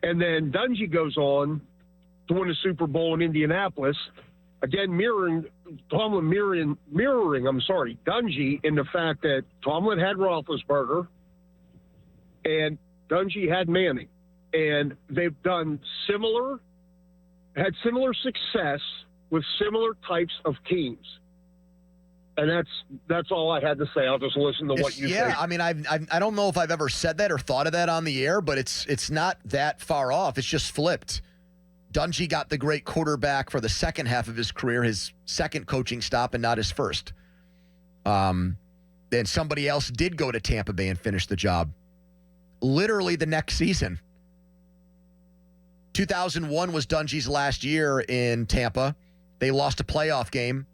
And then Dungy goes on to win a Super Bowl in Indianapolis, again mirroring Dungy in the fact that Tomlin had Roethlisberger and Dungy had Manning. And they've had similar success with similar types of teams. And that's all I had to say. I'll just listen to what you say. Yeah, I mean, I don't know if I've ever said that or thought of that on the air, but it's not that far off. It's just flipped. Dungy got the great quarterback for the second half of his career, his second coaching stop, and not his first. Then somebody else did go to Tampa Bay and finish the job. Literally the next season. 2001 was Dungy's last year in Tampa. They lost a playoff game.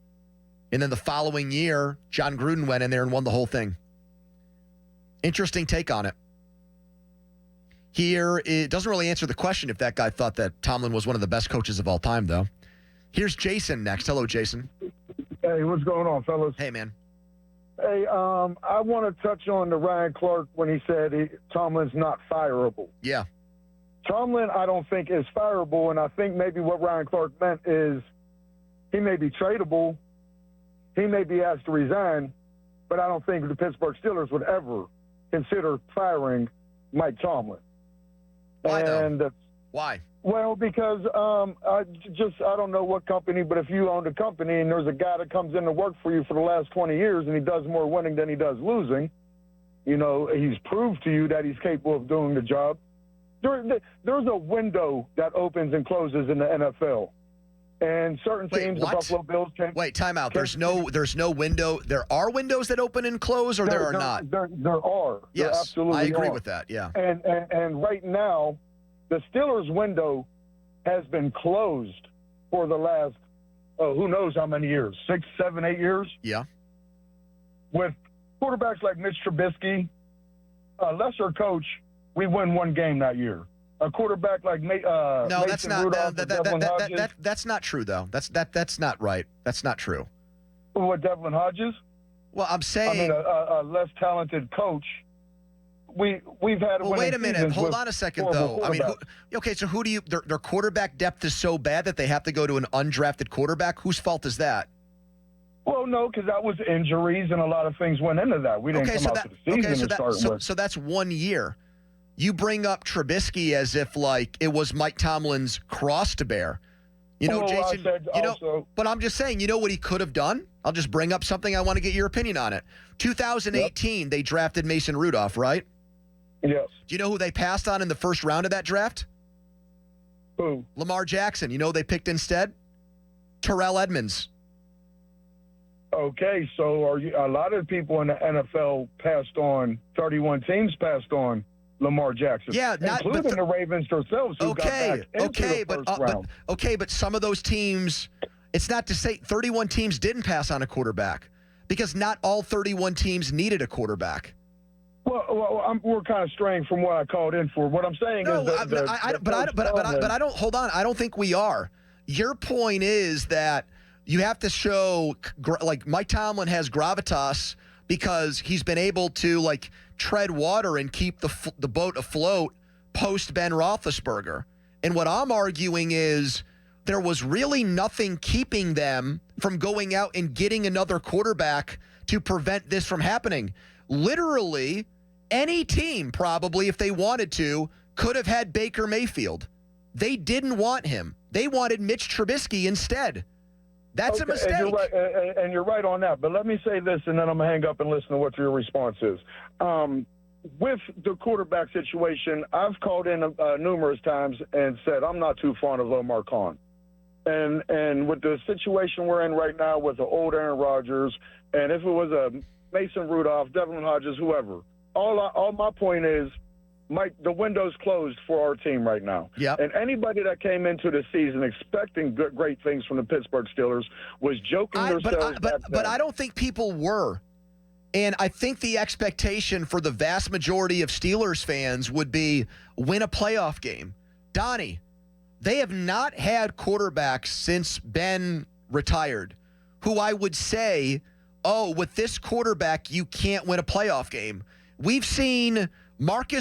And then the following year, John Gruden went in there and won the whole thing. Interesting take on it. Here, it doesn't really answer the question if that guy thought that Tomlin was one of the best coaches of all time, though. Here's Jason next. Hello, Jason. Hey, what's going on, fellas? Hey, man. Hey, I want to touch on the Ryan Clark when he said Tomlin's not fireable. Yeah. Tomlin, I don't think, is fireable, and I think maybe what Ryan Clark meant is he may be tradable, he may be asked to resign, but I don't think the Pittsburgh Steelers would ever consider firing Mike Tomlin. Why, though? Why? Well, because I don't know what company, but if you own a company and there's a guy that comes in to work for you for the last 20 years and he does more winning than he does losing, he's proved to you that he's capable of doing the job. There's a window that opens and closes in the NFL. And certain teams, the Buffalo Bills can... Wait, time out. There's no window. There are windows that open and close, or there are not? There are. Yes, there absolutely I agree are. with that, yeah. And right now, the Steelers' window has been closed for the last, who knows how many years, 6, 7, 8 years? Yeah. With quarterbacks like Mitch Trubisky, a lesser coach, we win one game that year. A quarterback like Mason Rudolph, that's not true, though. That's not right. That's not true. What, Devlin Hodges? Well, I'm saying... a less talented coach. We've had... Well, wait a minute. Hold on a second, though. I mean, so who do you... Their quarterback depth is so bad that they have to go to an undrafted quarterback? Whose fault is that? Well, no, because that was injuries and a lot of things went into that. We didn't come out to the season to start with. So that's 1 year. You bring up Trubisky as if, like, it was Mike Tomlin's cross to bear. Jason, but I'm just saying, you know what he could have done? I'll just bring up something. I want to get your opinion on it. 2018, They drafted Mason Rudolph, right? Yes. Do you know who they passed on in the first round of that draft? Who? Lamar Jackson. You know who they picked instead? Terrell Edmonds. Okay, so a lot of people in the NFL passed on, 31 teams passed on Lamar Jackson, including the Ravens themselves, who got back into the first round. But some of those teams, it's not to say 31 teams didn't pass on a quarterback, because not all 31 teams needed a quarterback. Well, we're kind of straying from what I called in for. What I'm saying is I don't. Hold on. I don't think we are. Your point is that you have to show, like, Mike Tomlin has gravitas because he's been able to, like, tread water and keep the boat afloat post Ben Roethlisberger. And what I'm arguing is there was really nothing keeping them from going out and getting another quarterback to prevent this from happening. Literally, any team probably, if they wanted to, could have had Baker Mayfield. They didn't want him. They wanted Mitch Trubisky instead. That's a mistake. And you're right on that. But let me say this, and then I'm going to hang up and listen to what your response is. With the quarterback situation, I've called in numerous times and said I'm not too fond of Omar Khan. And with the situation we're in right now with the old Aaron Rodgers, and if it was a Mason Rudolph, Devlin Hodges, whoever, all my point is, Mike, the window's closed for our team right now. Yep. And anybody that came into the season expecting great things from the Pittsburgh Steelers was joking themselves back then. But I don't think people were. And I think the expectation for the vast majority of Steelers fans would be win a playoff game. Donnie, they have not had quarterbacks since Ben retired who I would say, with this quarterback, you can't win a playoff game. We've seen Marcus